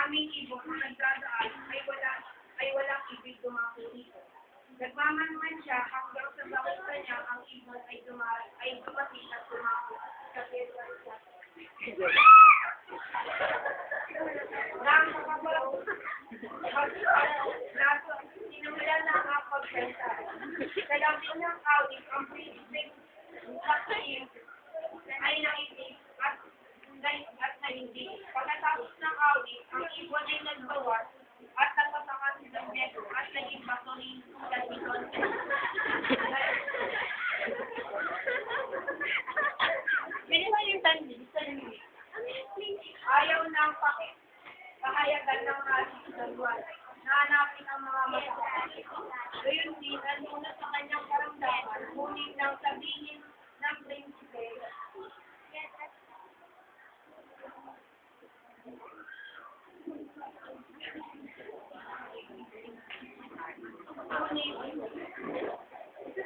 aming ibon na nagdadaan ay walang ibig dumako dito. Nagmamanman siya hanggang sa bakita niya ang ibon ay dumating at dumako sa Pedro sa Sinulan na ang pagkanta. Sa labi ng awit, ang prinsip ay naisip at nahindig. Pagkatapos ng awit, ang ibon ay nagbawas at nagpasakas ng beso at naging basunin tulad ni Don. Ganito yung tandi. Ayaw ng pahayagan ng ating dalwan. Nahanapin ang mga masakit. Gayon din, nandunod sa kanyang karamdaman, ngunit nang sabihin ng prinsipe,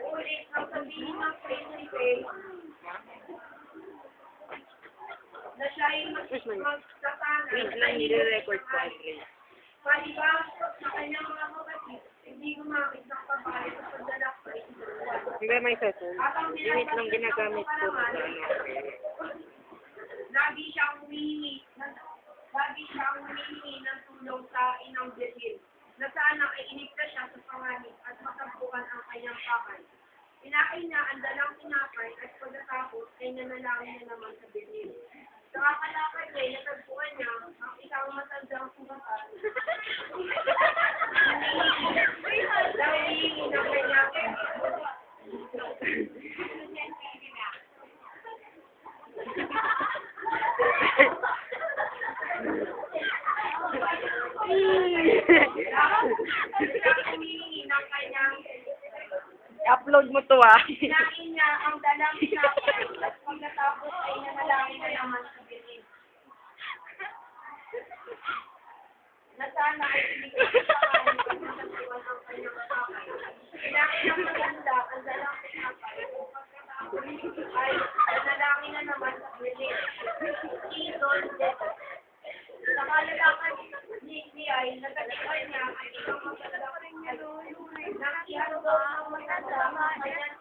ulit nang sabihin ng prinsipe, na siya ay magsasanay. Wait lang, nire-record ko. Palibang sa kanyang mga kapatid, hindi gumamit ng pabahay sa pagdalak sa isinuwan. Hindi may cellphone. Unit lang ginagamit ko sa ano. Lagi siyang humihingi ng tulong sa inang Virgin, na sana ay iligtas siya sa panganib at masampukan ang kanyang pakay. Inain niya ang dalang tinapay at pagkatapos ay nanalangin niya naman sa Virgin. Sa kakalakad niya, natagpuan niya ang isang matandang sugatan. Dahil ng kanyang upload mo to ah. Kinain niya ang dalang tinapay at pagkatapos ay nanalangin na naman sa Virgin. Na sana ay iligtas sa panganib at matagpuan ang kanyang pakay. Kinain ng maganda ang dalang tinapay at pagkatapos ay nanalangin na naman sa Virgin. Idol Deto. Sa kalalakad ni ay natagpuan niya ang isang magandang nang iharap ng matanda ang kanyang